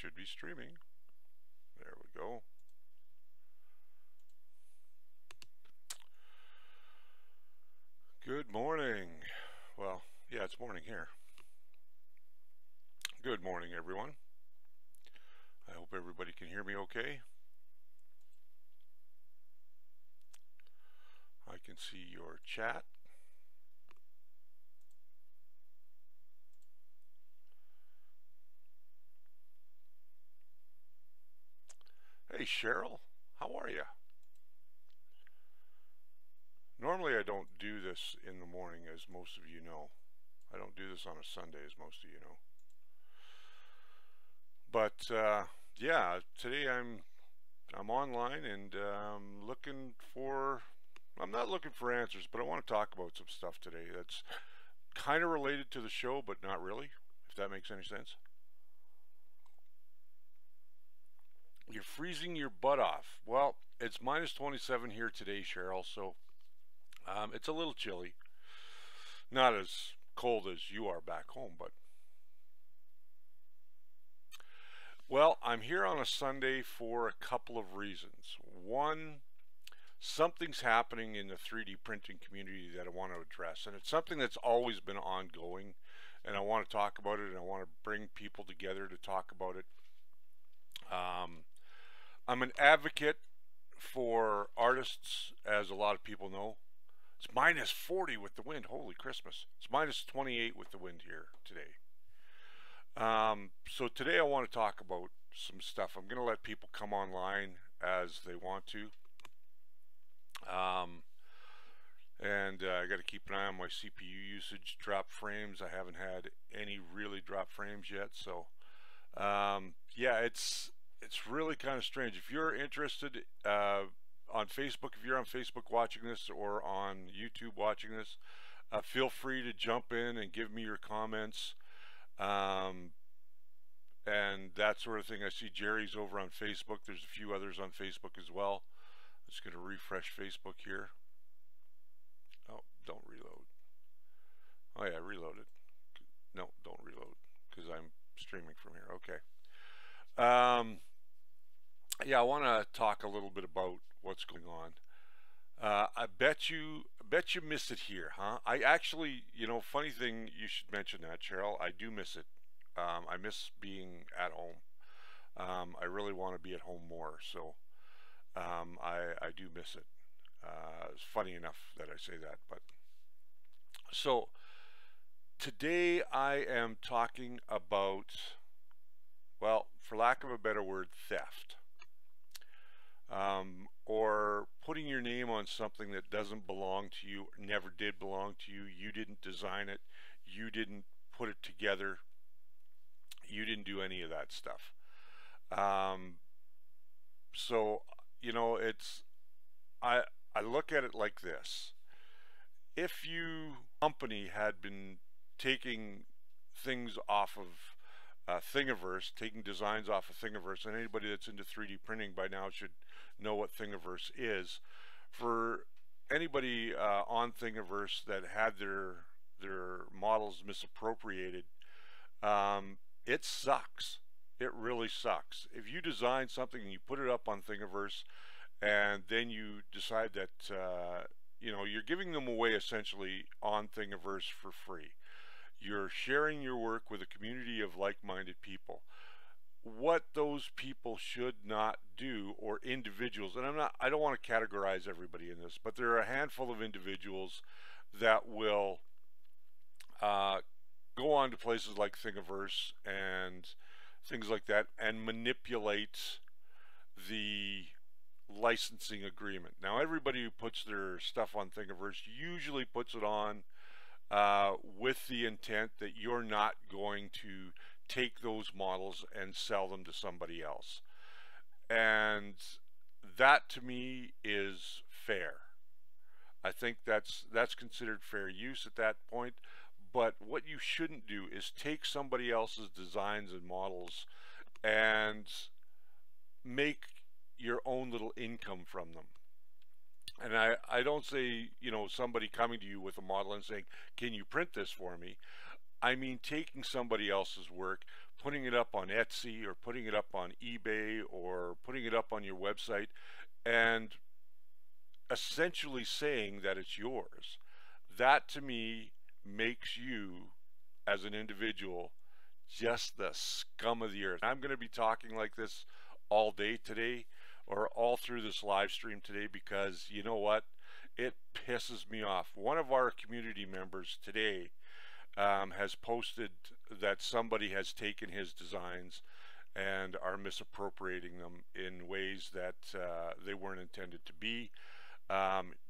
should be streaming. There we go. Good morning. Well, yeah, it's morning here. Good morning, everyone. I hope everybody can hear me okay. I can see your chat. Hey, Cheryl, how are you? Normally I don't do this in the morning, as most of you know. I don't do this on a Sunday, as most of you know. But yeah, today I'm online and looking for. I'm not looking for answers, but I want to talk about some stuff today that's kind of related to the show, but not really, if that makes any sense. You're freezing your butt off. Well, it's minus 27 here today, Cheryl, so it's a little chilly. Not as cold as you are back home, but. Well, I'm here on a Sunday for a couple of reasons. One, something's happening in the 3D printing community that I want to address, and it's something that's always been ongoing, and I want to talk about it, and I want to bring people together to talk about it. I'm an advocate for artists, as a lot of people know. It's minus 40 with the wind. Holy Christmas. It's minus 28 with the wind here today. So today I want to talk about some stuff. I'm going to let people come online as they want to. And I got to keep an eye on my CPU usage, drop frames. I haven't had any really drop frames yet. So yeah, it's really kind of strange. If you're interested on Facebook, if you're on Facebook watching this or on YouTube watching this, feel free to jump in and give me your comments. And that sort of thing. I see Jerry's over on Facebook. There's a few others on Facebook as well. I'm just going to refresh Facebook here. Oh, don't reload. Oh yeah, reload it. No, don't reload because I'm streaming from here. Okay. Yeah, I want to talk a little bit about what's going on. I bet you miss it here, huh? I actually, funny thing, you should mention that, Cheryl. I do miss it. I miss being at home. I really want to be at home more, so I do miss it. It's funny enough that I say that, but so today I am talking about, well, for lack of a better word, theft. Or putting your name on something that doesn't belong to you, never did belong to you. You didn't design it. You didn't put it together. You didn't do any of that stuff. So, I look at it like this. If you company had been taking things off of Thingiverse, taking designs off of Thingiverse, and anybody that's into 3D printing by now should know what Thingiverse is. For anybody on Thingiverse that had their models misappropriated, it sucks. It really sucks. If you design something and you put it up on Thingiverse and then you decide that you're giving them away essentially on Thingiverse for free. You're sharing your work with a community of like-minded people. What those people should not do, or individuals, and I don't want to categorize everybody in this, but there are a handful of individuals that will go on to places like Thingiverse and things like that and manipulate the licensing agreement. Now, everybody who puts their stuff on Thingiverse usually puts it on with the intent that you're not going to take those models and sell them to somebody else. And that to me is fair. I think that's considered fair use at that point. But what you shouldn't do is take somebody else's designs and models and make your own little income from them. And I don't say, somebody coming to you with a model and saying, can you print this for me? I mean taking somebody else's work, putting it up on Etsy or putting it up on eBay or putting it up on your website and essentially saying that it's yours. That to me makes you as an individual just the scum of the earth. I'm going to be talking like this all day today or all through this live stream today because you know what? It pisses me off. One of our community members today has posted that somebody has taken his designs and are misappropriating them in ways that they weren't intended to be.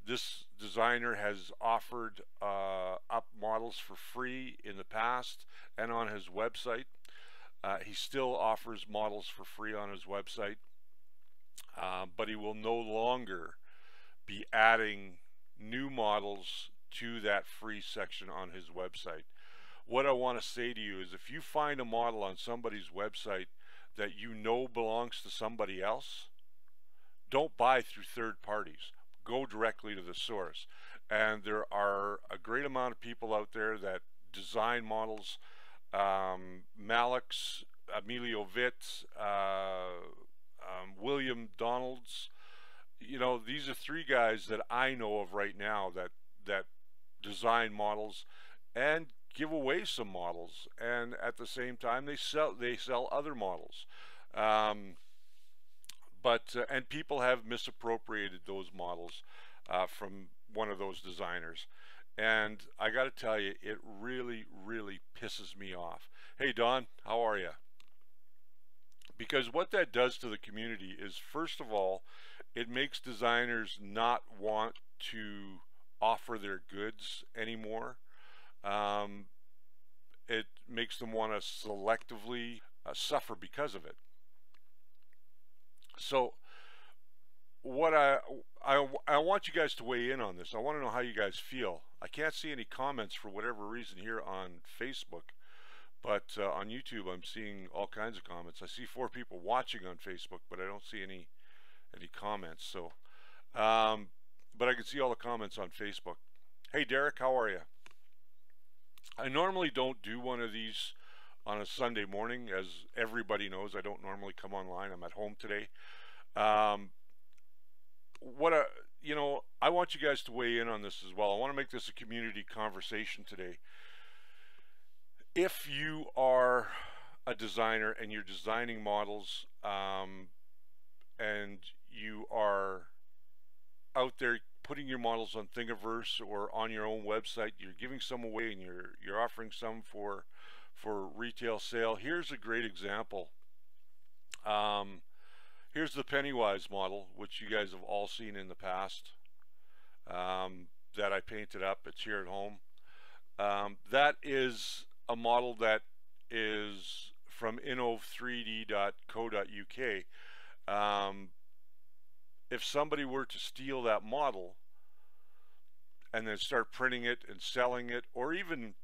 This designer has offered up models for free in the past and on his website. He still offers models for free on his website, but he will no longer be adding new models to that free section on his website. What I want to say to you is if you find a model on somebody's website that you know belongs to somebody else, don't buy through third parties. Go directly to the source. And there are a great amount of people out there that design models. Malix, Emilio Witt, William Donalds. You know, these are three guys that I know of right now that design models and give away some models, and at the same time they sell other models. And people have misappropriated those models from one of those designers. And I got to tell you, it really, really pisses me off. Hey, Don, how are you? Because what that does to the community is, first of all, it makes designers not want to offer their goods anymore. It makes them want to selectively suffer because of it. So what I want you guys to weigh in on this. I want to know how you guys feel. I can't see any comments for whatever reason here on Facebook, but on YouTube I'm seeing all kinds of comments. I see 4 people watching on Facebook, but I don't see any comments. So, but I can see all the comments on Facebook. Hey Derek, how are you? I normally don't do one of these on a Sunday morning, as everybody knows. I don't normally come online. I'm at home today. You know, I want you guys to weigh in on this as well. I want to make this a community conversation today. If you are a designer and you're designing models, and you are out there putting your models on Thingiverse or on your own website, you're giving some away and you're offering some for retail sale. Here's a great example. Here's the Pennywise model, which you guys have all seen in the past, that I painted up. It's here at home. That is a model that is from innov3d.co.uk. If somebody were to steal that model and then start printing it and selling it, or even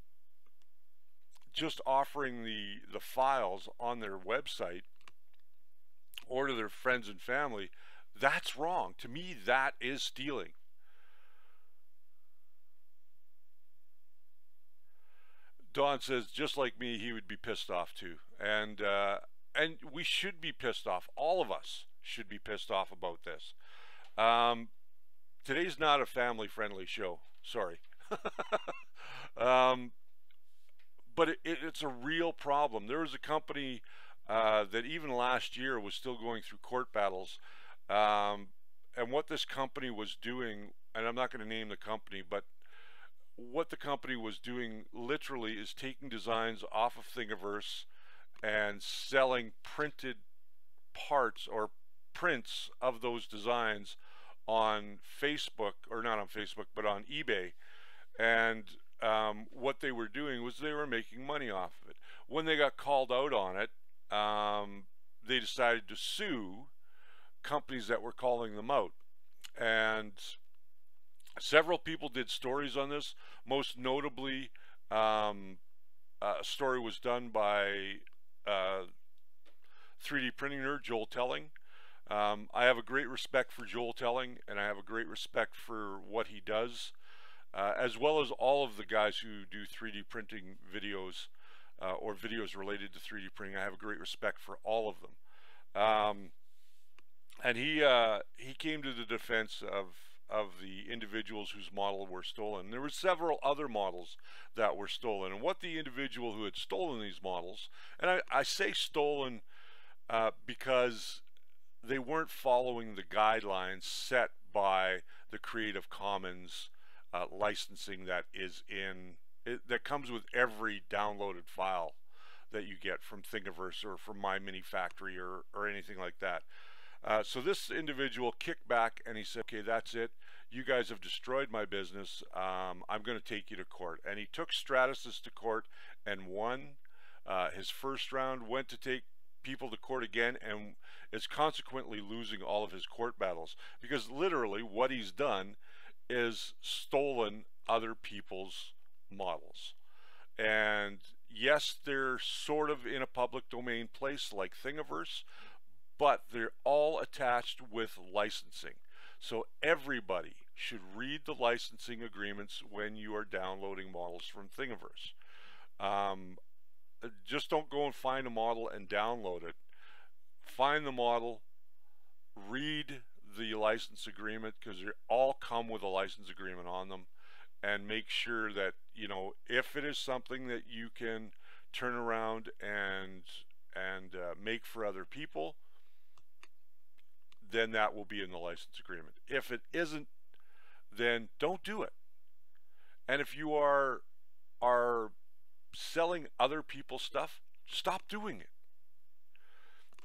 just offering the files on their website or to their friends and family, that's wrong. To me, that is stealing. Don says, just like me, he would be pissed off too. And we should be pissed off. All of us should be pissed off about this. Today's not a family-friendly show. Sorry. But it's a real problem. There was a company that even last year was still going through court battles. And what this company was doing, and I'm not going to name the company, but what the company was doing literally is taking designs off of Thingiverse and selling printed parts or prints of those designs on Facebook, or not on Facebook, but on eBay. And what they were doing was they were making money off of it. When they got called out on it, they decided to sue companies that were calling them out. And several people did stories on this. Most notably, a story was done by 3D printing nerd Joel Telling. I have a great respect for Joel Telling, and I have a great respect for what he does, as well as all of the guys who do 3D printing videos. or videos related to 3D printing. I have a great respect for all of them. And he came to the defense of the individuals whose model were stolen. There were several other models that were stolen, and what the individual who had stolen these models, and I say stolen because they weren't following the guidelines set by the Creative Commons licensing that is that comes with every downloaded file that you get from Thingiverse or from My Mini Factory or anything like that. So this individual kicked back and he said, okay, that's it. You guys have destroyed my business. I'm going to take you to court. And he took Stratasys to court and won his first round, went to take people to court again, and is consequently losing all of his court battles, because literally what he's done is stolen other people's models. And yes, they're sort of in a public domain place like Thingiverse, but they're all attached with licensing. So everybody should read the licensing agreements when you are downloading models from Thingiverse. Just don't go and find a model and download it. Find the model, read the license agreement, because they all come with a license agreement on them, and make sure that, you know, if it is something that you can turn around and make for other people, then that will be in the license agreement. If it isn't, then don't do it. And if you are selling other people's stuff, stop doing it.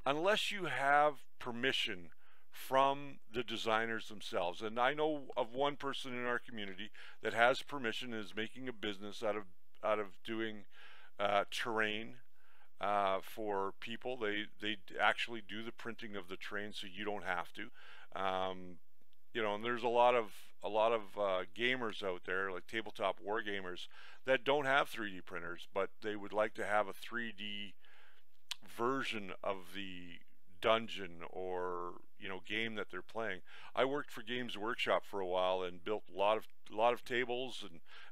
Unless you have permission from the designers themselves. And I know of one person in our community that has permission and is making a business out of doing terrain for people. They actually do the printing of the terrain, so you don't have to. You know, and there's a lot of gamers out there, like tabletop war gamers, that don't have 3D printers, but they would like to have a 3D version of the dungeon or, you know, game that they're playing. I worked for Games Workshop for a while and built a lot of tables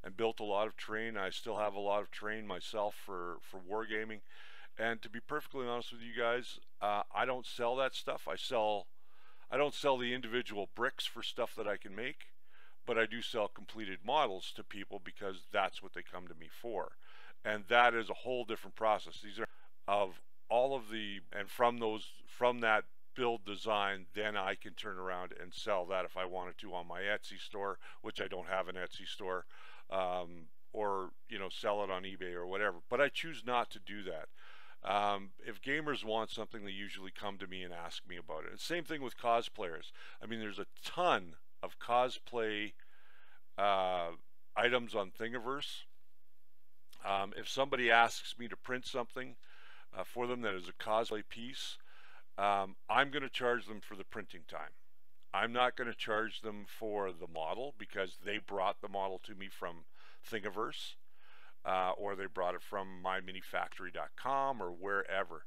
and built a lot of terrain. I still have a lot of terrain myself for wargaming. And to be perfectly honest with you guys, I don't sell that stuff. I don't sell the individual bricks for stuff that I can make, but I do sell completed models to people because that's what they come to me for. And that is a whole different process. These are of all of the, and from that build design, then I can turn around and sell that if I wanted to on my Etsy store, which I don't have an Etsy store, or, you know, sell it on eBay or whatever. But I choose not to do that. If gamers want something, they usually come to me and ask me about it. And same thing with cosplayers. I mean, there's a ton of cosplay items on Thingiverse. If somebody asks me to print something for them that is a cosplay piece, I'm going to charge them for the printing time. I'm not going to charge them for the model because they brought the model to me from Thingiverse. Or they brought it from myminifactory.com or wherever.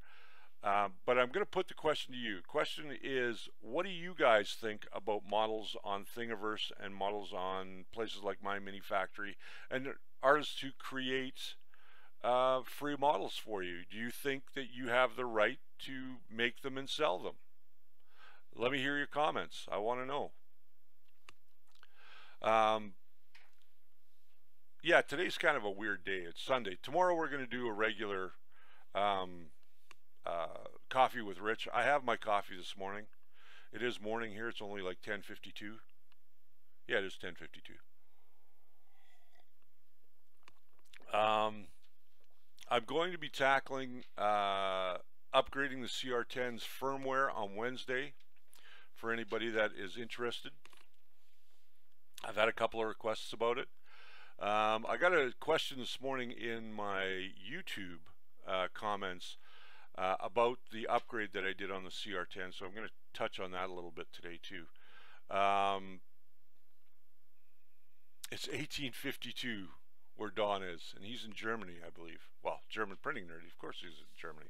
But I'm going to put the question to you. The question is, what do you guys think about models on Thingiverse and models on places like My Mini Factory and artists who create free models for you? Do you think that you have the right to make them and sell them? Let me hear your comments. I want to know. Yeah, today's kind of a weird day. It's Sunday. Tomorrow we're going to do a regular coffee with Rich. I have my coffee this morning. It is morning here. It's only like 10:52. Yeah, it is 10:52. I'm going to be tackling upgrading the CR10's firmware on Wednesday for anybody that is interested. I've had a couple of requests about it. I got a question this morning in my YouTube comments about the upgrade that I did on the CR10, so I'm going to touch on that a little bit today too. It's 1852 where Don is, and he's in Germany, I believe. Well, German printing nerd, of course he's in Germany.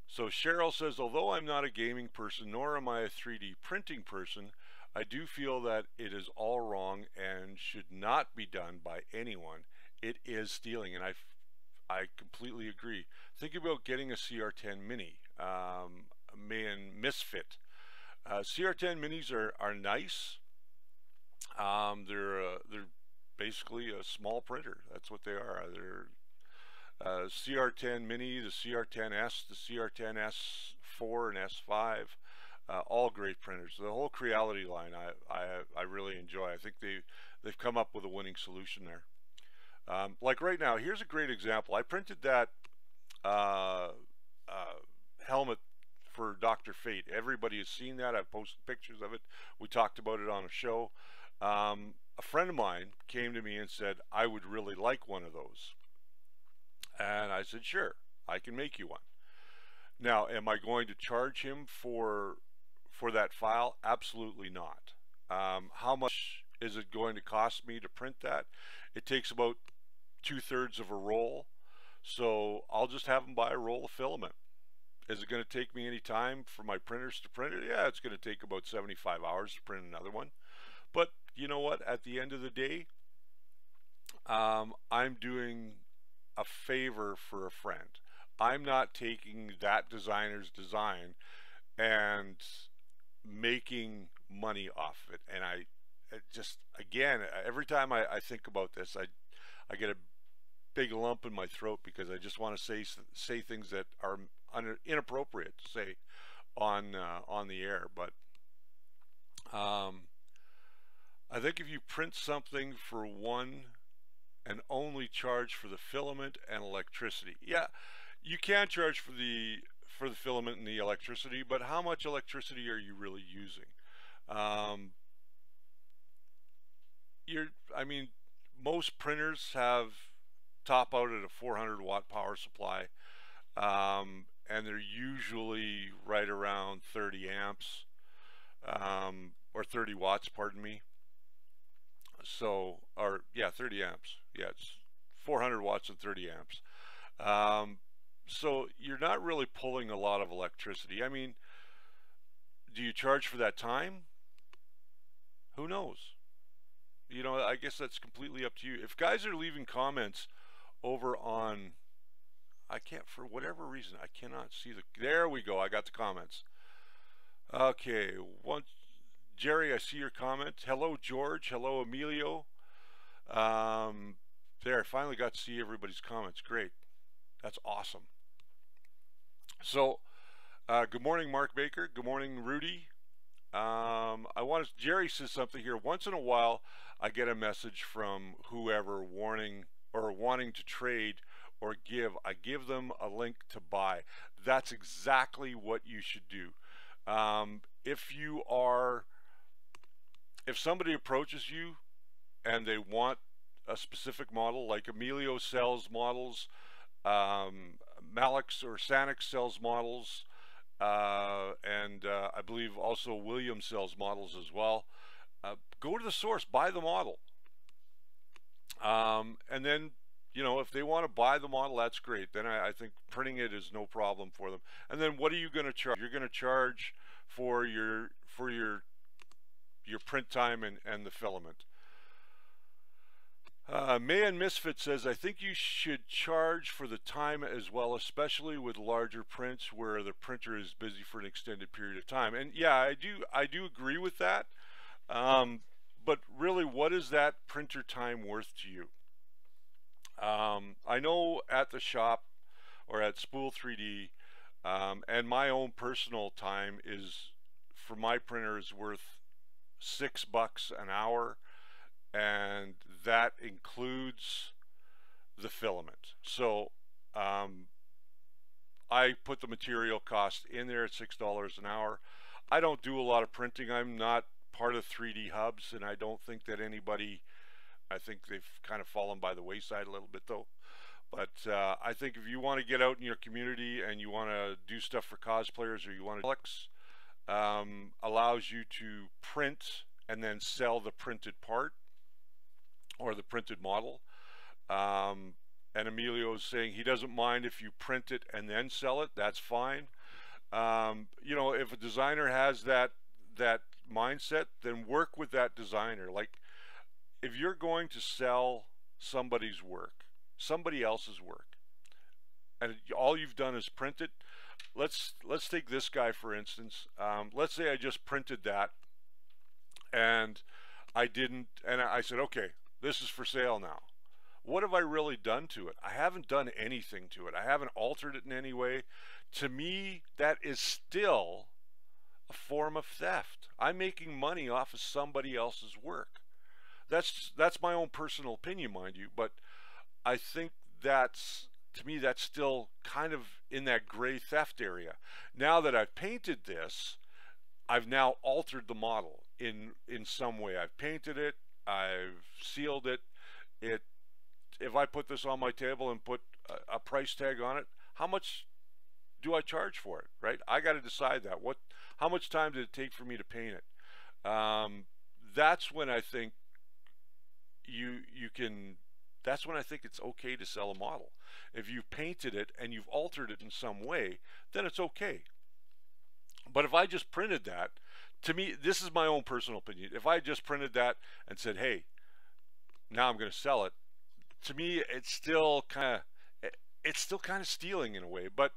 So Cheryl says, although I'm not a gaming person, nor am I a 3D printing person, I do feel that it is all wrong and done should not be done by anyone. It is stealing, and I completely agree. Think about getting a CR10 Mini, man, misfit. CR10 Minis are nice. They're basically a small printer. That's what they are. They're CR10 Mini, the CR10S, the CR10S4 and S5, all great printers. The whole Creality line I really enjoy. I think they've come up with a winning solution there. Like right now, here's a great example. I printed that helmet for Dr. Fate. Everybody has seen that. I've posted pictures of it. We talked about it on a show. A friend of mine came to me and said, I would really like one of those. And I said, sure, I can make you one. Now, am I going to charge him for that file? Absolutely not. How much is it going to cost me to print that? It takes about 2/3 of a roll. So I'll just have him buy a roll of filament. Is it going to take me any time for my printers to print it? Yeah, it's going to take about 75 hours to print another one. But you know what? At the end of the day, I'm doing a favor for a friend. I'm not taking that designer's design and making money off of it. And I just, again, every time I think about this, I get a big lump in my throat because I just want to say things that are inappropriate to say on the air. But I think if you print something for one and only charge for the filament and electricity, yeah, you can charge for the filament and the electricity, but how much electricity are you really using? I mean, most printers have top out at a 400 watt power supply, and they're usually right around 30 amps, or 30 watts, pardon me. So, or yeah, 30 amps. Yeah, it's 400 watts and 30 amps. So you're not really pulling a lot of electricity. I mean, do you charge for that time? Who knows? You know, I guess that's completely up to you. If guys are leaving comments over on, I can't, for whatever reason, I cannot see there we go. I got the comments. Okay, Jerry, I see your comment. Hello, George. Hello, Emilio. There, I finally got to see everybody's comments. Great. That's awesome. So, good morning, Mark Baker. Good morning, Rudy. Jerry says something here. Once in a while, I get a message from whoever wanting to trade or give. I give them a link to buy. That's exactly what you should do. If somebody approaches you and they want a specific model, like Emilio sells models, Malix or Sanix sells models, and I believe also William sells models as well. Go to the source, buy the model, and then, you know, if they want to buy the model, that's great. Then I think printing it is no problem for them. And then what are you going to charge? You're going to charge for your print time and the filament. Mayan Misfit says, I think you should charge for the time as well, especially with larger prints where the printer is busy for an extended period of time. And yeah, I do agree with that. But really, what is that printer time worth to you? I know at the shop or at Spool 3D, and my own personal time is, for my printer, is worth $6 an hour, and that includes the filament. So I put the material cost in there at $6 an hour. I don't do a lot of printing. I'm not part of 3D Hubs, and I don't think that anybody, I think they've kind of fallen by the wayside a little bit though. But I think if you want to get out in your community and you want to do stuff for cosplayers, or you want to, allows you to print and then sell the printed part or the printed model. And Emilio is saying he doesn't mind if you print it and then sell it. That's fine. You know, if a designer has that mindset, then work with that designer. Like, if you're going to sell somebody's work, somebody else's work, and all you've done is print it. Let's take this guy for instance. Let's say I just printed that, and I didn't, and I said, okay, this is for sale now. What have I really done to it? I haven't done anything to it. I haven't altered it in any way. To me, that is still a form of theft. I'm making money off of somebody else's work. That's my own personal opinion, mind you, but I think that's, to me, that's still kind of in that gray theft area. Now that I've painted this, I've now altered the model in some way. I've painted it, I've sealed it. If I put this on my table and put a price tag on it, how much do I charge for it, right? I got to decide that. How much time did it take for me to paint it? That's when I think that's when I think it's okay to sell a model. If you've painted it and you've altered it in some way, then it's okay. But if I just printed that, to me, this is my own personal opinion. If I just printed that and said, hey, now I'm going to sell it, to me, it's still kind of stealing in a way. But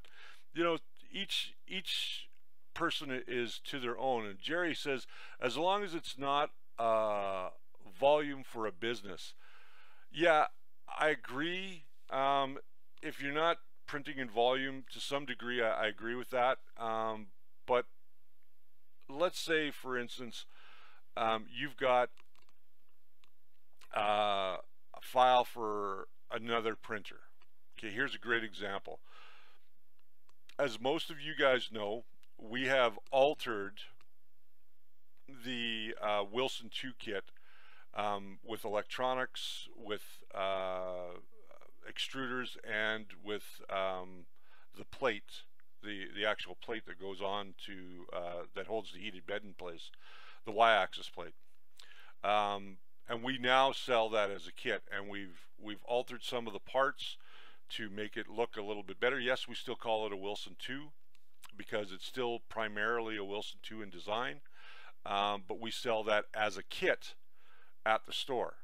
you know, each person is to their own. And Jerry says, as long as it's not volume for a business. Yeah, I agree. If you're not printing in volume, to some degree, I agree with that. But let's say, for instance, you've got a file for another printer. Okay, here's a great example. As most of you guys know, we have altered the Wilson 2 kit with electronics, with extruders, and with the plate, the actual plate that goes on to that holds the heated bed in place, the Y-axis plate. And we now sell that as a kit, and we've altered some of the parts to make it look a little bit better. Yes, we still call it a Wilson 2 because it's still primarily a Wilson 2 in design, but we sell that as a kit at the store.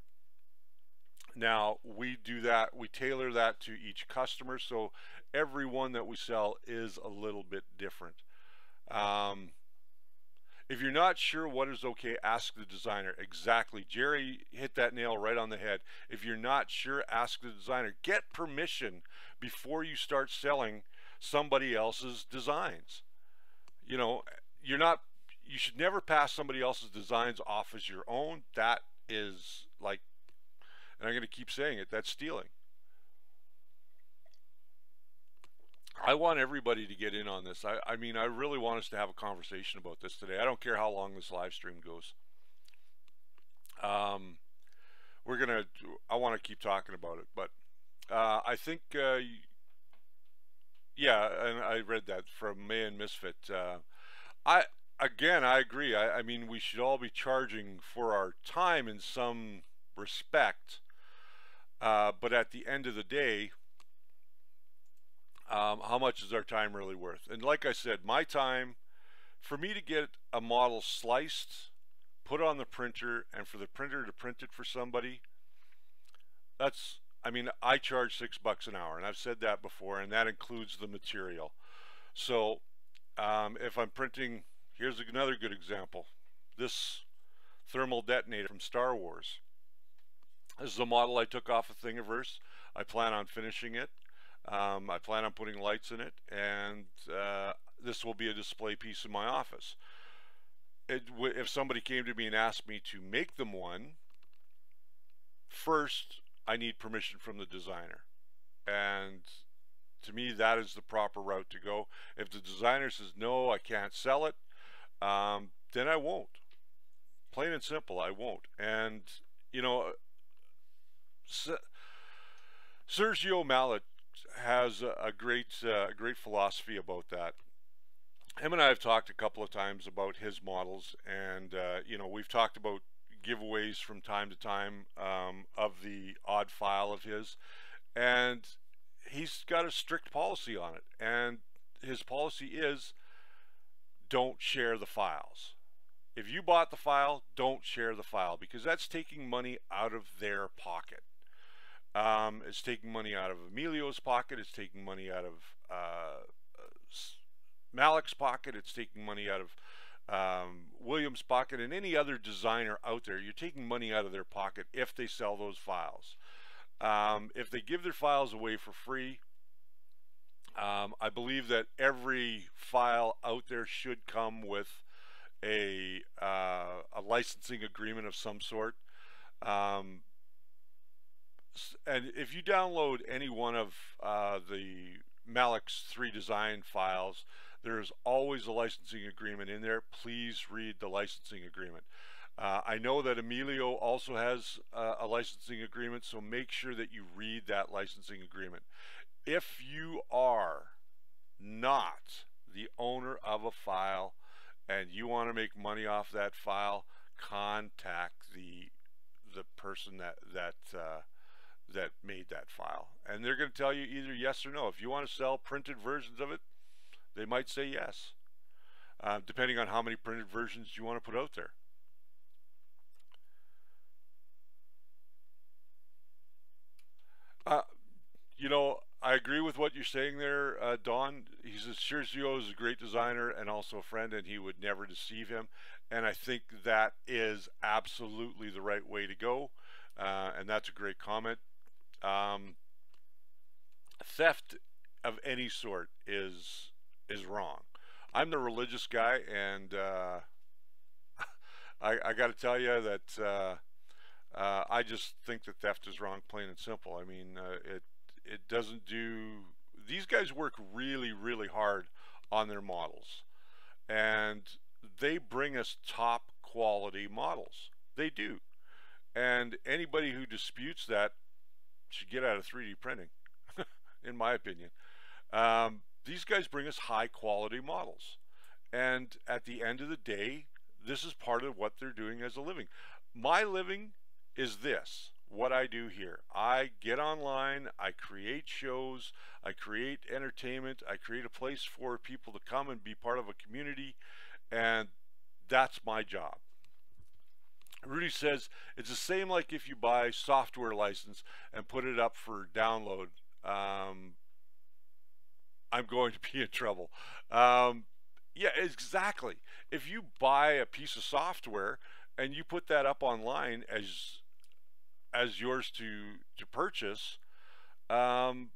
Now we do that, we tailor that to each customer, so every one that we sell is a little bit different. If you're not sure what is okay, ask the designer. Exactly, Jerry hit that nail right on the head. If you're not sure, ask the designer. Get permission before you start selling somebody else's designs. You know, you should never pass somebody else's designs off as your own. That is like, and I'm going to keep saying it, that's stealing. I want everybody to get in on this. I mean, I really want us to have a conversation about this today. I don't care how long this live stream goes. I want to keep talking about it, but I think, yeah, and I read that from May and Misfit. I agree. I mean, we should all be charging for our time in some respect, but at the end of the day, how much is our time really worth? And like I said, my time, for me to get a model sliced, put on the printer, and for the printer to print it for somebody, I mean, I charge $6 an hour, and I've said that before, and that includes the material. So if I'm printing, here's another good example. This thermal detonator from Star Wars. This is a model I took off of Thingiverse. I plan on finishing it. I plan on putting lights in it, and this will be a display piece in my office. If somebody came to me and asked me to make them one, first I need permission from the designer, and to me that is the proper route to go. If the designer says no, I can't sell it, then I won't. Plain and simple, I won't. And you know, Sergio Mallet has a great philosophy about that. Him and I have talked a couple of times about his models, and you know, we've talked about giveaways from time to time of the odd file of his, and he's got a strict policy on it, and his policy is don't share the files. If you bought the file, don't share the file, because that's taking money out of their pocket. It's taking money out of Emilio's pocket. It's taking money out of Malik's pocket. It's taking money out of William's pocket, and any other designer out there. You're taking money out of their pocket if they sell those files. If they give their files away for free, I believe that every file out there should come with a licensing agreement of some sort. And if you download any one of the Malik's 3 design files, there is always a licensing agreement in there. Please read the licensing agreement. I know that Emilio also has a licensing agreement, so make sure that you read that licensing agreement. If you are not the owner of a file and you want to make money off that file, contact the person that made that file, and they're going to tell you either yes or no. If you want to sell printed versions of it, they might say yes, depending on how many printed versions you want to put out there. You know, I agree with what you're saying there, Don. He says Sergio is a great designer and also a friend, and he would never deceive him. And I think that is absolutely the right way to go. And that's a great comment. Theft of any sort is wrong. I'm the religious guy, and I got to tell you that I just think that theft is wrong, plain and simple. I mean, it doesn't do. These guys work really, really hard on their models, and they bring us top quality models. They do, and anybody who disputes that should get out of 3D printing, in my opinion. These guys bring us high quality models, and at the end of the day, this is part of what they're doing as a living. My living is this, what I do here. I get online, I create shows, I create entertainment, I create a place for people to come and be part of a community, and that's my job. Rudy says it's the same like if you buy software license and put it up for download. I'm going to be in trouble. Yeah, exactly. If you buy a piece of software and you put that up online as yours to purchase, then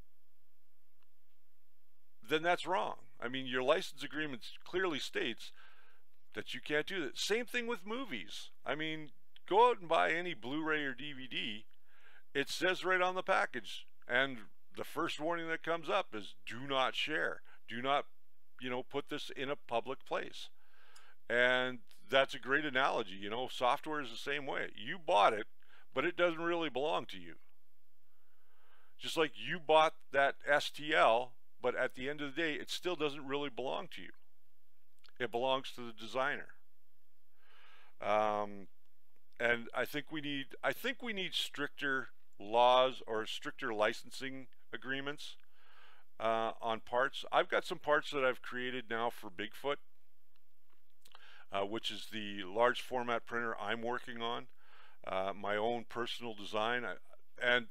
that's wrong. I mean, your license agreement clearly states that you can't do that. Same thing with movies. I mean, go out and buy any Blu-ray or DVD. It says right on the package, and the first warning that comes up is do not share. Do not, put this in a public place. And that's a great analogy. Software is the same way. You bought it, but it doesn't really belong to you. Just like you bought that STL, but at the end of the day, it still doesn't really belong to you. It belongs to the designer. And I think we need stricter laws or stricter licensing agreements on parts. I've got some parts that I've created now for Bigfoot, which is the large format printer I'm working on, my own personal design, and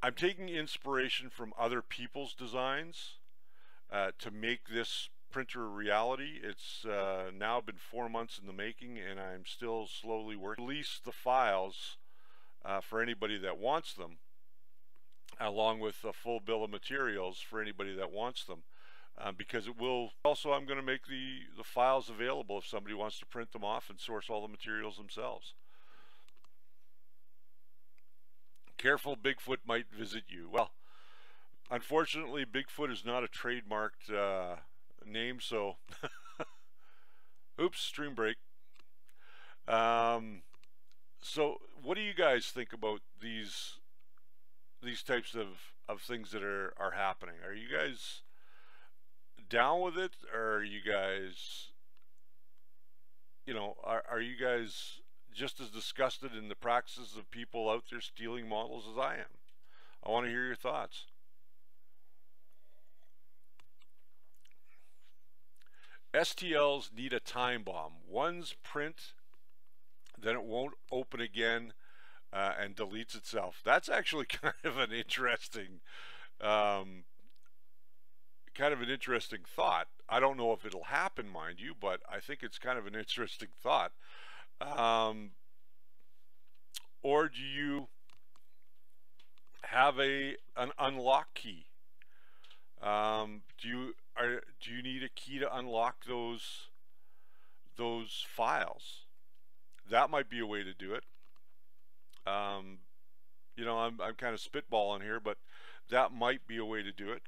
I'm taking inspiration from other people's designs to make this printer a reality. It's now been 4 months in the making, and I'm still slowly working. Release the files for anybody that wants them, along with a full bill of materials for anybody that wants them, because it will also, I'm going to make the files available if somebody wants to print them off and source all the materials themselves. Careful, Bigfoot might visit you. Well, unfortunately, Bigfoot is not a trademarked name, so oops, stream break. So what do you guys think about these types of things that are happening? Are you guys down with it, or are you guys, are you guys just as disgusted in the practices of people out there stealing models as I am? I want to hear your thoughts. STLs need a time bomb. One's print, then it won't open again and deletes itself. That's actually kind of an interesting um, thought. I don't know if it'll happen, mind you, but I think it's kind of an interesting thought. Or do you have an unlock key? Do you need a key to unlock those files? That might be a way to do it. You know, I'm kind of spitballing here, but that might be a way to do it.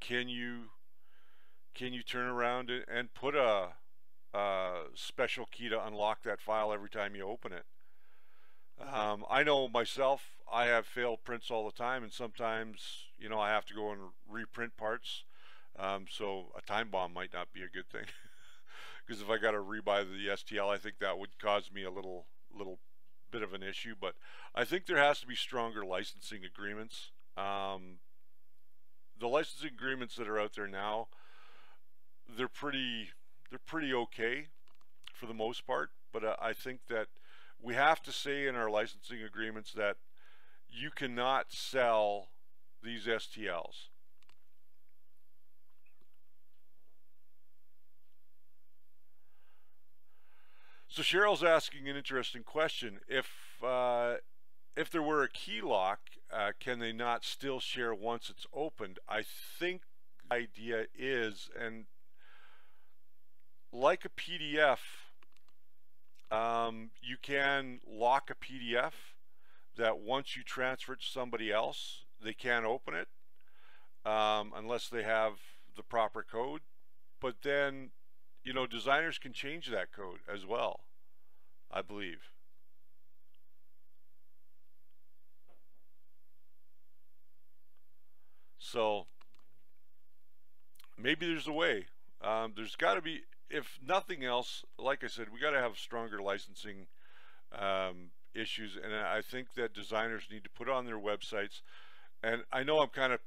Can you turn around and put a special key to unlock that file every time you open it? I know myself, I have failed prints all the time, and sometimes, you know, I have to go and reprint parts. So a time bomb might not be a good thing, because if I got to rebuy the STL, I think that would cause me a little bit of an issue. But I think there has to be stronger licensing agreements. The licensing agreements that are out there now, they're pretty okay for the most part. But I think that we have to say in our licensing agreements that you cannot sell these STLs. So Cheryl's asking an interesting question. If there were a key lock, can they not still share once it's opened? I think the idea is, and like a PDF, you can lock a PDF that once you transfer it to somebody else, they can't open it unless they have the proper code. But then, you know, designers can change that code as well, I believe. So maybe there's a way. There's got to be, if nothing else, like I said, we got to have stronger licensing issues, and I think that designers need to put on their websites, and I know I'm kind of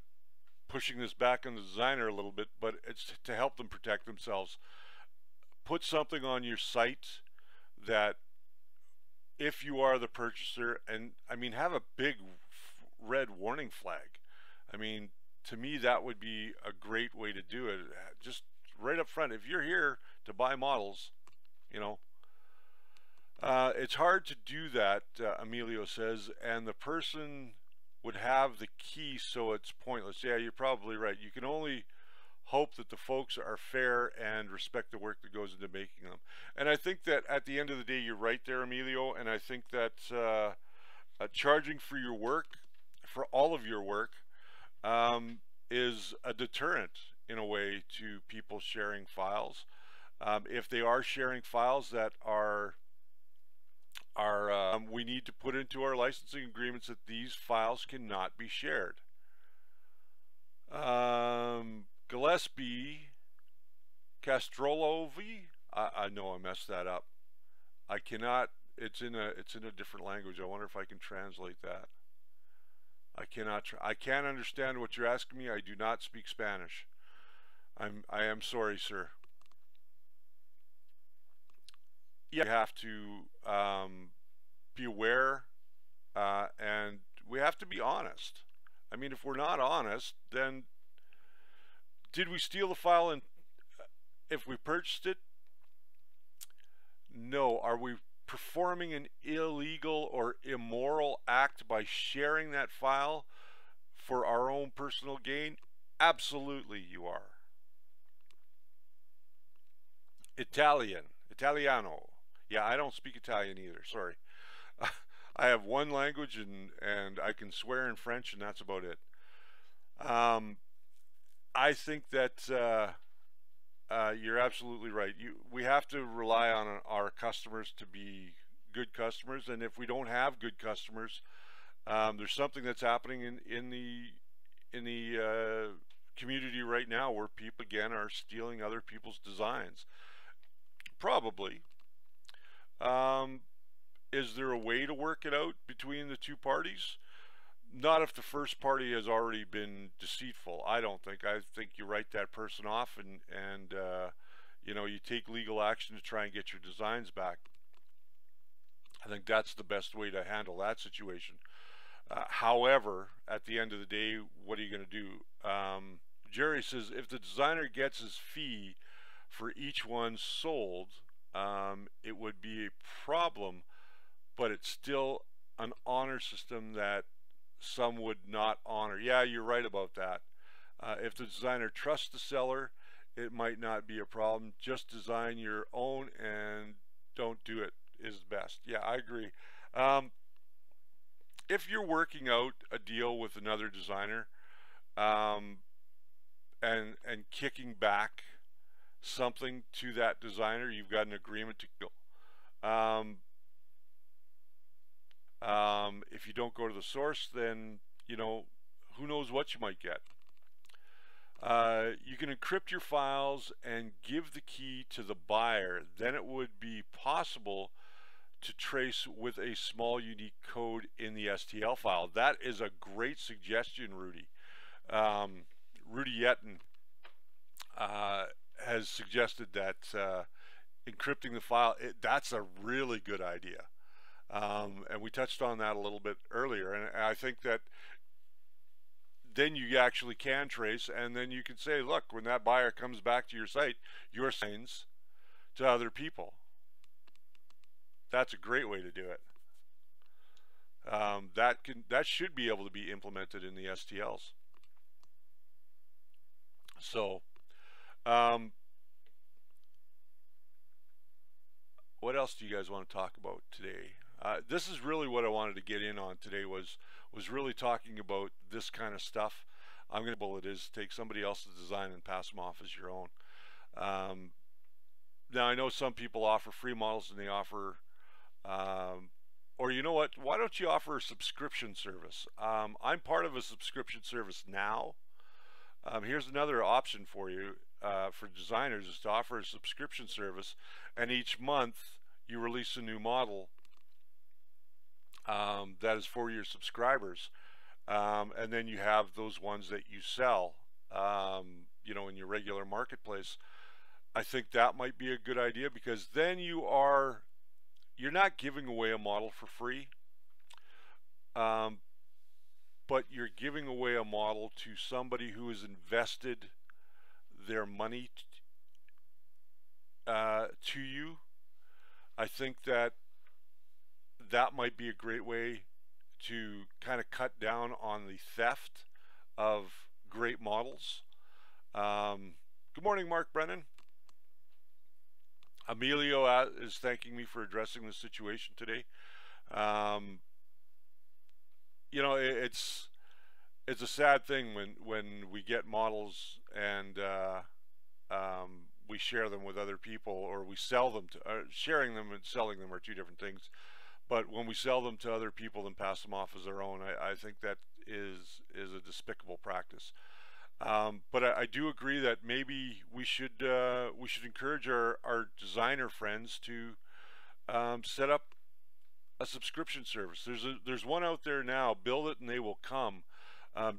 pushing this back on the designer a little bit, but it's to help them protect themselves. Put something on your site that if you are the purchaser, and I mean, have a big red warning flag. I mean, to me, that would be a great way to do it. Just right up front, if you're here to buy models, you know, it's hard to do that, Emilio says, and the person would have the key, so it's pointless. Yeah, you're probably right. You can only hope that the folks are fair and respect the work that goes into making them. And I think that at the end of the day, you're right there, Emilio, and I think that charging for your work, for all of your work, is a deterrent in a way to people sharing files. If they are sharing files that are we need to put into our licensing agreements that these files cannot be shared. Gillespie Castrolovi, I know I messed that up. I cannot, it's in a different language. I wonder if I can translate that. I can't understand what you're asking me. I do not speak Spanish. I am sorry, sir. Yeah, we have to be aware, and we have to be honest. I mean, if we're not honest, then did we steal the file? And if we purchased it, no. Are we performing an illegal or immoral act by sharing that file for our own personal gain? Absolutely, you are. Italiano. Yeah, I don't speak Italian either, sorry. I have one language, and I can swear in French, and that's about it. I think that you're absolutely right. We have to rely on our customers to be good customers, and if we don't have good customers, there's something that's happening in the community right now where people again are stealing other people's designs. Probably. Is there a way to work it out between the two parties? Not if the first party has already been deceitful. I don't think. I think you write that person off, and you know, you take legal action to try and get your designs back. I think that's the best way to handle that situation. However, at the end of the day, what are you going to do? Jerry says if the designer gets his fee for each one sold, it would be a problem, but it's still an honor system that some would not honor. Yeah, you're right about that. If the designer trusts the seller, it might not be a problem. Just design your own and don't do it is best. Yeah, I agree. Um, if you're working out a deal with another designer, um, and kicking back something to that designer, you've got an agreement to go. If you don't go to the source, then you know who knows what you might get. You can encrypt your files and give the key to the buyer. Then it would be possible to trace with a small unique code in the STL file. That is a great suggestion, Rudy. Rudy Yetten has suggested that encrypting the file, that's a really good idea. And we touched on that a little bit earlier, and I think that then you actually can trace, and then you can say, look, when that buyer comes back to your site, your signs to other people. That's a great way to do it. That should be able to be implemented in the STLs. So, what else do you guys want to talk about today? This is really what I wanted to get in on today was really talking about this kind of stuff. I'm going to it is take somebody else's design and pass them off as your own. Now I know some people offer free models and they offer, or you know what? Why don't you offer a subscription service? I'm part of a subscription service now. Here's another option for you for designers is to offer a subscription service, and each month you release a new model that is for your subscribers, and then you have those ones that you sell, you know, in your regular marketplace. I think that might be a good idea because then you're not giving away a model for free, but you're giving away a model to somebody who has invested their money to you. I think that might be a great way to kind of cut down on the theft of great models. Good morning, Mark Brennan. Emilio is thanking me for addressing the situation today. You know, it's a sad thing when we get models and we share them with other people, or we sell them to sharing them and selling them are two different things. But when we sell them to other people and pass them off as their own, I think that is a despicable practice. But I do agree that maybe we should encourage our designer friends to set up a subscription service. There's one out there now. Build it and they will come.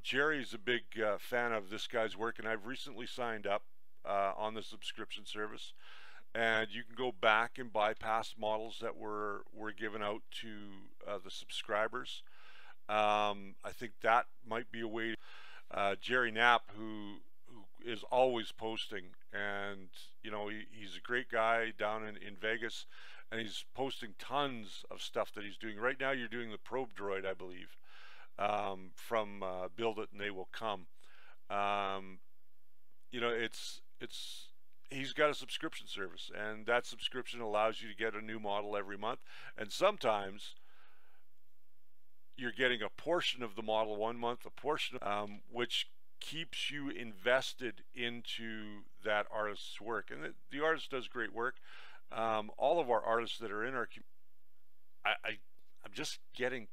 Jerry's a big fan of this guy's work, and I've recently signed up on the subscription service. And you can go back and bypass models that were given out to the subscribers. I think that might be a way. Jerry Knapp, who is always posting, and you know he's a great guy down in Vegas, and he's posting tons of stuff that he's doing. Right now you're doing the probe droid, I believe, from Build It and They Will Come. You know, he's got a subscription service, and that subscription allows you to get a new model every month, and sometimes you're getting a portion of the model one month, a portion which keeps you invested into that artist's work. And the artist does great work. All of our artists that are in our community, I'm just getting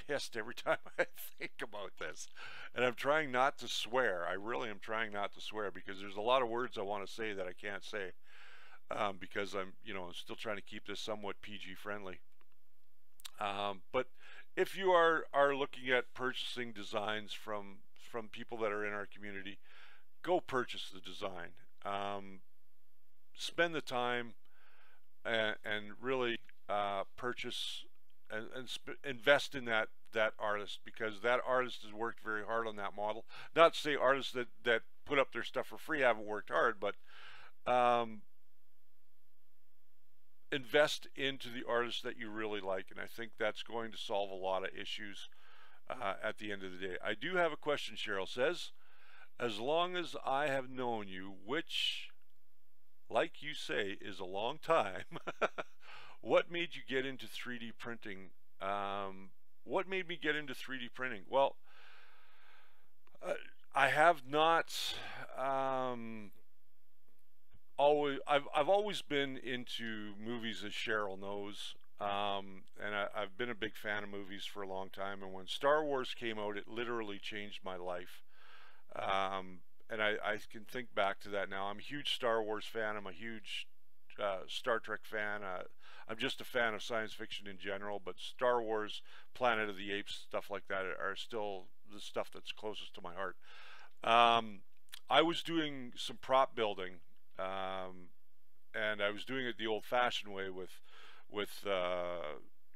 pissed every time I think about this, and I'm trying not to swear. I really am trying not to swear because there's a lot of words I want to say that I can't say because I'm still trying to keep this somewhat PG friendly. But if you are looking at purchasing designs from people that are in our community, go purchase the design. Spend the time and really purchase and invest in that artist, because that artist has worked very hard on that model. Not to say artists that put up their stuff for free haven't worked hard, but invest into the artist that you really like, and I think that's going to solve a lot of issues at the end of the day. I do have a question. Cheryl says, as long as I have known you, which, like you say, is a long time, what made you get into 3D printing? What made me get into 3D printing? Well, I have not I've always been into movies, as Cheryl knows, and I've been a big fan of movies for a long time. And when Star Wars came out, it literally changed my life. And I can think back to that now. I'm a huge Star Wars fan. I'm a huge Star Trek fan. I'm just a fan of science fiction in general, but Star Wars, Planet of the Apes, stuff like that are still the stuff that's closest to my heart. I was doing some prop building, and I was doing it the old-fashioned way with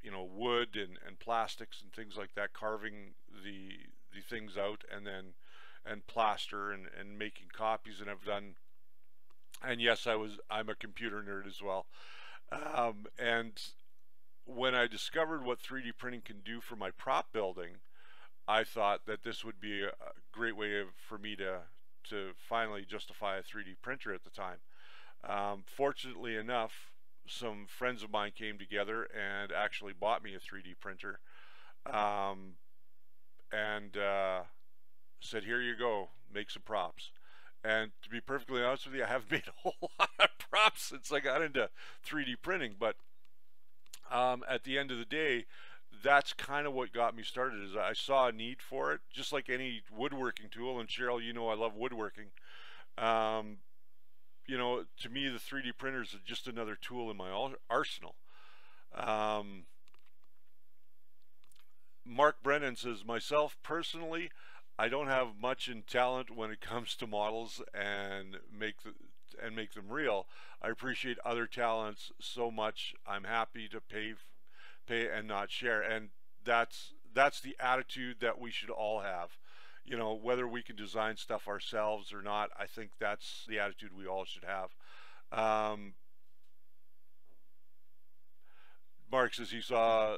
you know, wood and plastics and things like that, carving the things out, and then plaster and making copies. And I've done, and yes, I'm a computer nerd as well. And when I discovered what 3D printing can do for my prop building, I thought that this would be a great way for me to finally justify a 3D printer at the time. Fortunately enough, some friends of mine came together and actually bought me a 3D printer, and said, here you go, make some props. And to be perfectly honest with you, I haven't made a whole lot of props since I got into 3D printing. But at the end of the day, that's kind of what got me started. Is I saw a need for it, just like any woodworking tool. And Cheryl, you know, I love woodworking. You know, to me, the 3D printers are just another tool in my arsenal. Mark Brennan says, myself personally, I don't have much in talent when it comes to models and make them real. I appreciate other talents so much. I'm happy to pay and not share. And that's the attitude that we should all have. You know, whether we can design stuff ourselves or not, I think that's the attitude we all should have. Mark says he saw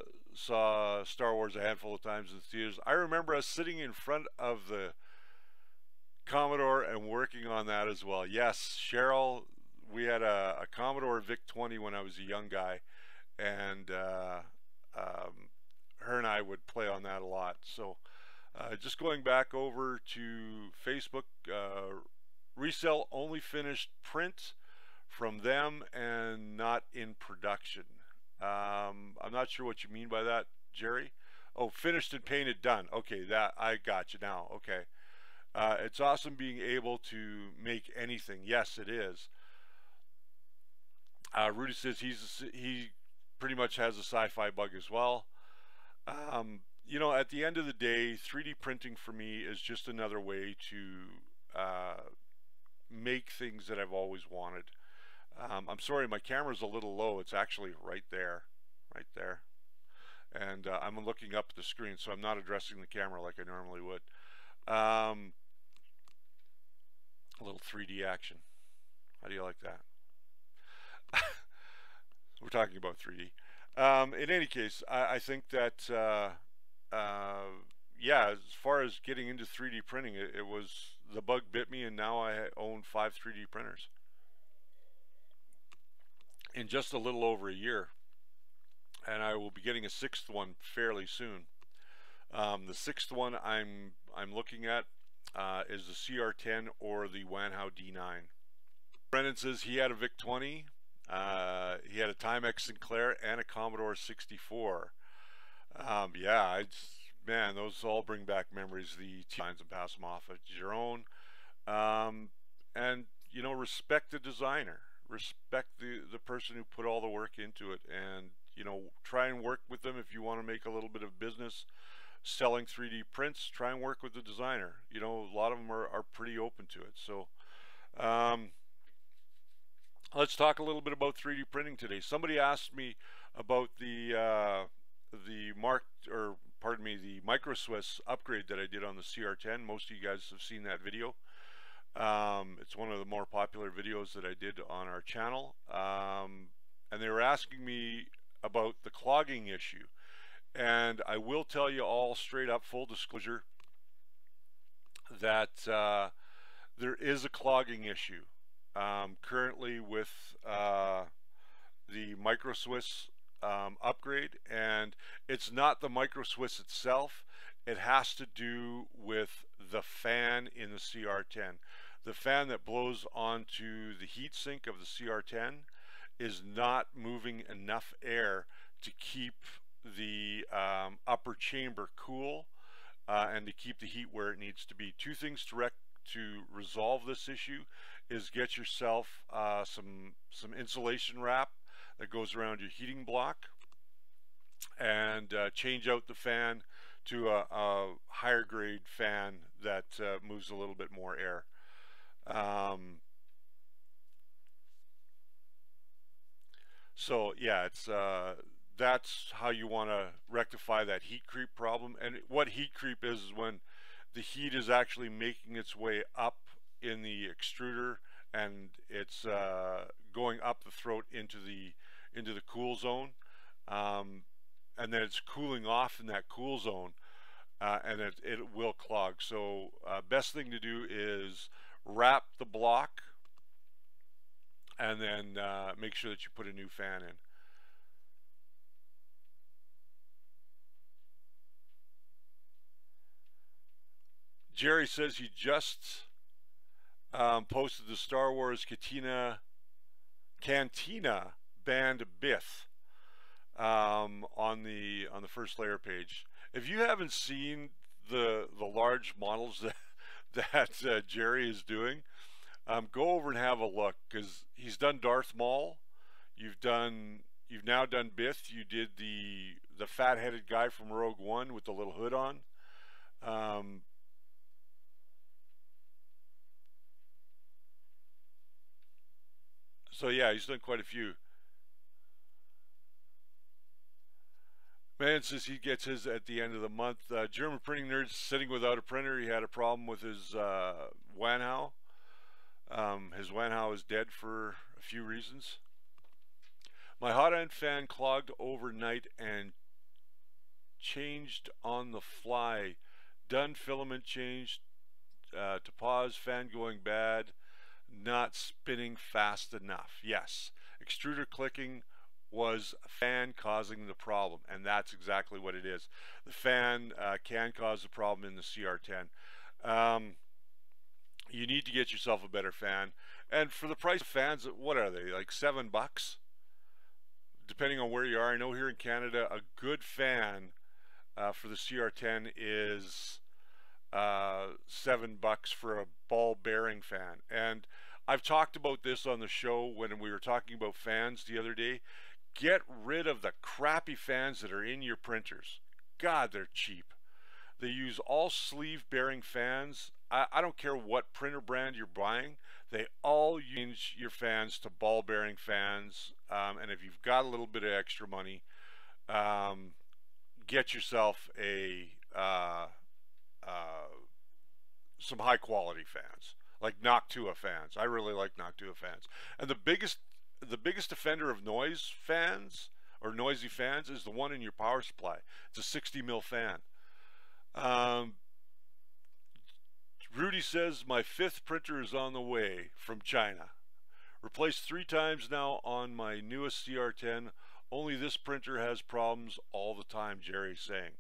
Star Wars a handful of times in theaters. I remember us sitting in front of the Commodore and working on that as well. Yes, Cheryl, we had a Commodore VIC-20 when I was a young guy, and her and I would play on that a lot. So just going back over to Facebook, resell only finished print from them and not in production. I'm not sure what you mean by that, Jerry. Oh, finished and painted, done. Okay, that I got you now. Okay. It's awesome being able to make anything. Yes, it is. Rudy says he pretty much has a sci-fi bug as well. You know, at the end of the day, 3D printing for me is just another way to make things that I've always wanted. I'm sorry, my camera's a little low. It's actually right there, and I'm looking up at the screen, so I'm not addressing the camera like I normally would. A little 3D action. How do you like that? We're talking about 3D. In any case, I think that yeah, as far as getting into 3D printing, it was, the bug bit me, and now I own 5 3D printers in just a little over a year, and I will be getting a 6th one fairly soon. The 6th one I'm looking at is the CR10 or the Wanhao D9. Brendan says he had a VIC-20, he had a Timex Sinclair, and a Commodore 64. Yeah, man, those all bring back memories. The lines and pass them off as your own, and you know, respect the designer, respect the person who put all the work into it, and you know, try and work with them if you want to make a little bit of business selling 3D prints. Try and work with the designer. You know, a lot of them are pretty open to it. So let's talk a little bit about 3D printing today. Somebody asked me about the Micro Swiss upgrade that I did on the CR10. Most of you guys have seen that video. It's one of the more popular videos that I did on our channel. And they were asking me about the clogging issue. And I will tell you all straight up, full disclosure, that there is a clogging issue currently with the Micro Swiss upgrade, and it's not the Micro Swiss itself. It has to do with the fan in the CR10. The fan that blows onto the heatsink of the CR10 is not moving enough air to keep the upper chamber cool and to keep the heat where it needs to be. Two things to resolve this issue is get yourself some insulation wrap that goes around your heating block, and change out the fan to a higher grade fan that moves a little bit more air. So yeah, it's that's how you want to rectify that heat creep problem. And what heat creep is when the heat is actually making its way up in the extruder, and it's going up the throat into the cool zone, and then it's cooling off in that cool zone, and it will clog. So best thing to do is wrap the block, and then make sure that you put a new fan in. Jerry says he just posted the Star Wars Cantina band Bith on the first layer page. If you haven't seen the large models that Jerry is doing, go over and have a look, because he's done Darth Maul. You've now done Bith. You did the fat-headed guy from Rogue One with the little hood on. So yeah, he's done quite a few. Man says he gets his at the end of the month. German printing nerd sitting without a printer. He had a problem with his Wanhao. His Wanhao is dead for a few reasons. My hot end fan clogged overnight and changed on the fly. Done filament change to pause, fan going bad, not spinning fast enough. Yes, extruder clicking was a fan causing the problem, and that's exactly what it is. The fan can cause the problem in the CR10. You need to get yourself a better fan, and for the price of fans, what are they, like $7? Depending on where you are. I know here in Canada a good fan for the CR10 is $7 for a ball bearing fan. And I've talked about this on the show when we were talking about fans the other day. Get rid of the crappy fans that are in your printers. God, they're cheap. They use all sleeve bearing fans. I don't care what printer brand you're buying. They all use your fans to ball bearing fans. And if you've got a little bit of extra money, get yourself some high quality fans, like Noctua fans. I really like Noctua fans. And the biggest offender of noise fans or noisy fans is the one in your power supply. It's a 60 mil fan. Rudy says my 5th printer is on the way from China. Replaced 3 times now on my newest CR10. Only this printer has problems all the time, Jerry's saying.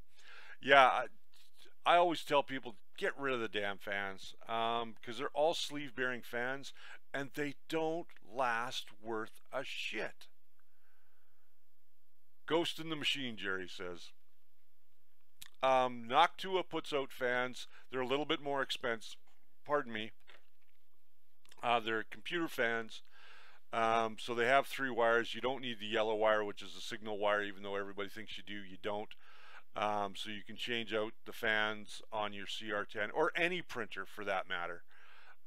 Yeah, I always tell people, get rid of the damn fans, because they're all sleeve bearing fans and they don't last worth a shit. Ghost in the machine, Jerry says. Noctua puts out fans. They're a little bit more expensive. Pardon me. They're computer fans. So they have 3 wires. You don't need the yellow wire, which is the signal wire, even though everybody thinks you do. You don't. So you can change out the fans on your CR10 or any printer for that matter.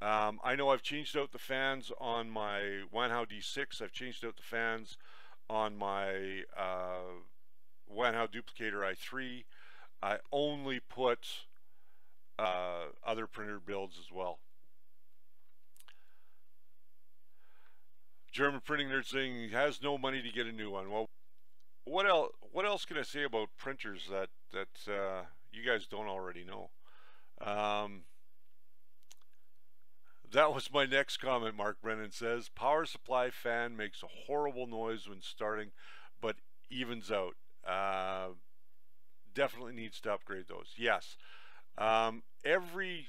I know I've changed out the fans on my Wanhao D6. I've changed out the fans on my Wanhao Duplicator i3. I only put other printer builds as well. German printing nerd saying he has no money to get a new one. Well, what else can I say about printers that you guys don't already know? That was my next comment. Mark Brennan says power supply fan makes a horrible noise when starting, but evens out. Definitely needs to upgrade those. Yes. Every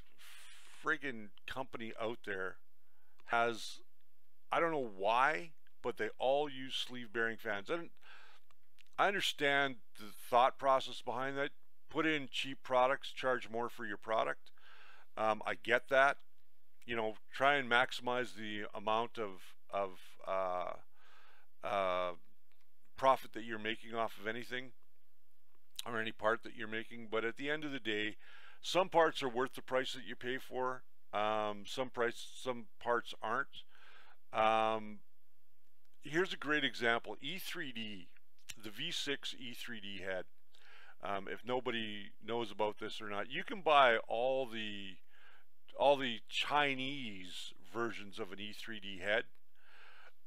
friggin' company out there has, I don't know why, but they all use sleeve bearing fans. I understand the thought process behind that. Put in cheap products, charge more for your product. I get that. You know, try and maximize the amount of profit that you're making off of anything or any part that you're making. But at the end of the day, some parts are worth the price that you pay for. Some parts aren't. Here's a great example. E3D, the V6 E3D head. If nobody knows about this or not, you can buy all the Chinese versions of an E3D head.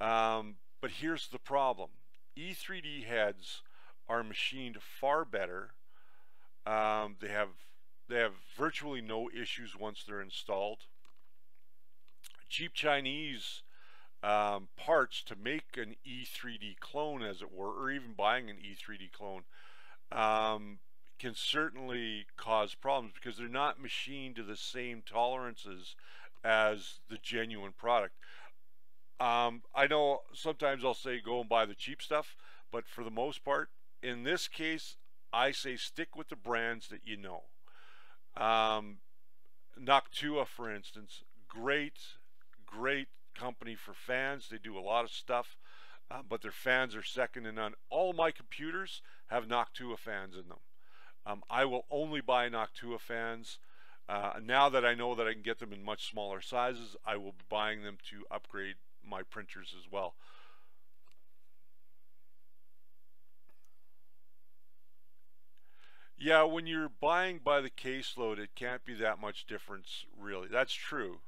But here's the problem. E3D heads are machined far better. They have virtually no issues once they're installed. Cheap Chinese parts to make an E3D clone, as it were, or even buying an E3D clone, can certainly cause problems because they're not machined to the same tolerances as the genuine product. I know sometimes I'll say go and buy the cheap stuff, but for the most part, in this case, I say stick with the brands that you know. Noctua, for instance, great company for fans. They do a lot of stuff, but their fans are second to none. All my computers have Noctua fans in them. I will only buy Noctua fans. Now that I know that I can get them in much smaller sizes, I will be buying them to upgrade my printers as well. Yeah, when you're buying by the caseload, it can't be that much difference, really. That's true.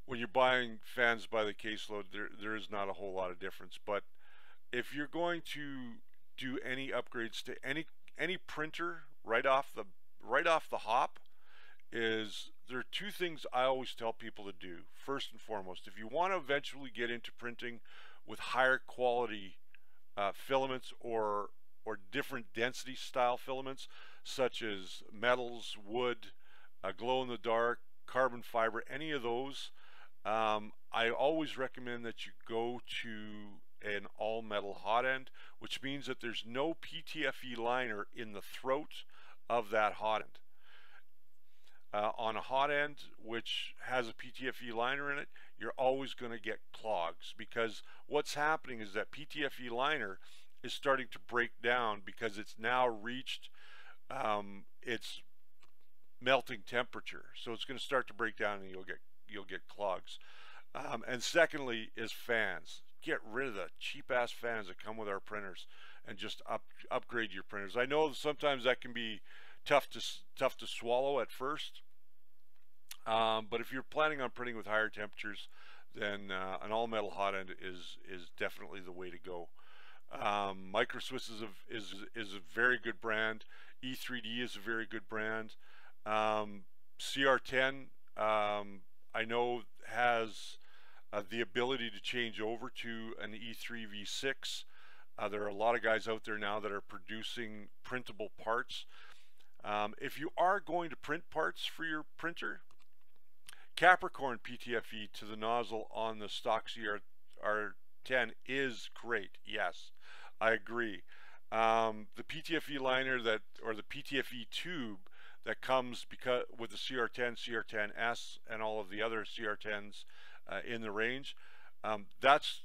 When you're buying fans by the caseload, there is not a whole lot of difference. But if you're going to do any upgrades to any printer right off the hop, there are 2 things I always tell people to do. First and foremost, if you want to eventually get into printing with higher quality filaments or different density style filaments, such as metals, wood, glow in the dark, carbon fiber, any of those, I always recommend that you go to an all metal hot end, which means that there's no PTFE liner in the throat of that hot end. On a hot end which has a PTFE liner in it, you're always going to get clogs, because what's happening is that PTFE liner is starting to break down because it's now reached its melting temperature, so it's going to start to break down and you'll get clogs. And secondly is fans. Get rid of the cheap ass fans that come with our printers and just upgrade your printers. I know sometimes that can be tough to swallow at first, but if you're planning on printing with higher temperatures, then an all metal hot end is definitely the way to go. Micro Swiss is a very good brand. E3D is a very good brand. CR10 I know has the ability to change over to an E3 V6. There are a lot of guys out there now that are producing printable parts. If you are going to print parts for your printer, Capricorn PTFE to the nozzle on the stock CR10 is great. Yes, I agree. The PTFE liner or the PTFE tube that comes with the CR10, CR10S, and all of the other CR10s in the range, That's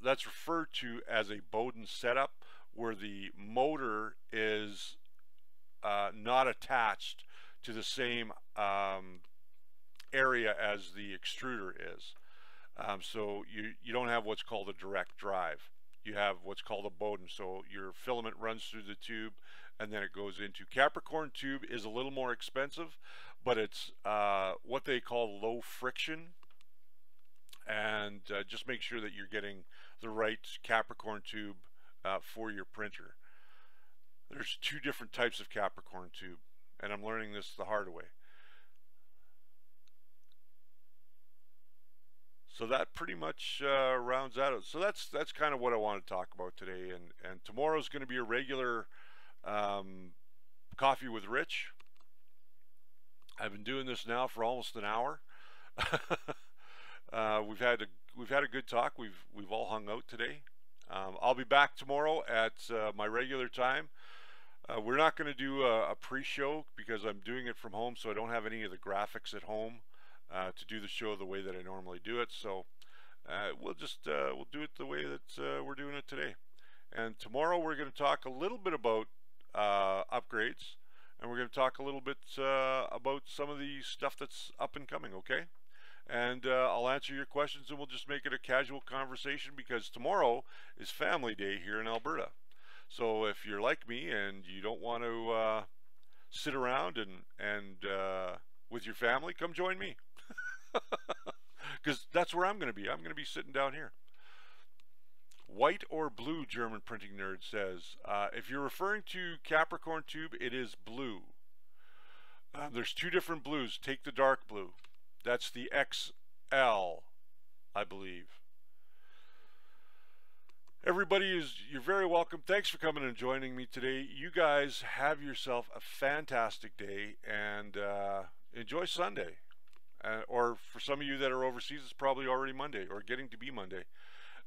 referred to as a Bowden setup, where the motor is not attached to the same area as the extruder is. So you don't have what's called a direct drive. You have what's called a Bowden. So your filament runs through the tube and then it goes into. Capricorn tube is a little more expensive, but it's what they call low friction. And just make sure that you're getting the right Capricorn tube for your printer. There's two different types of Capricorn tube, and I'm learning this the hard way. So that pretty much rounds out. So that's kind of what I want to talk about today. And tomorrow's going to be a regular Coffee with Rich. I've been doing this now for almost an hour. We've had a good talk. We've all hung out today. I'll be back tomorrow at my regular time. We're not going to do a pre-show because I'm doing it from home, so I don't have any of the graphics at home to do the show the way that I normally do it. So we'll do it the way that we're doing it today. And tomorrow we're going to talk a little bit about upgrades, and we're going to talk a little bit about some of the stuff that's up and coming. Okay. And I'll answer your questions, and we'll just make it a casual conversation because tomorrow is family day here in Alberta. So if you're like me and you don't want to sit around and with your family, come join me. Because that's where I'm going to be. I'm going to be sitting down here. White or blue, German Printing Nerd says. If you're referring to Capricorn tube, it is blue. There's two different blues. Take the dark blue. That's the XL, I believe. Everybody, you're very welcome. Thanks for coming and joining me today. You guys have yourself a fantastic day, and enjoy Sunday. Or for some of you that are overseas, it's probably already Monday or getting to be Monday.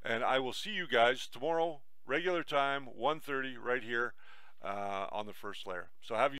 And I will see you guys tomorrow, regular time, 1:30, right here on the first layer. So have you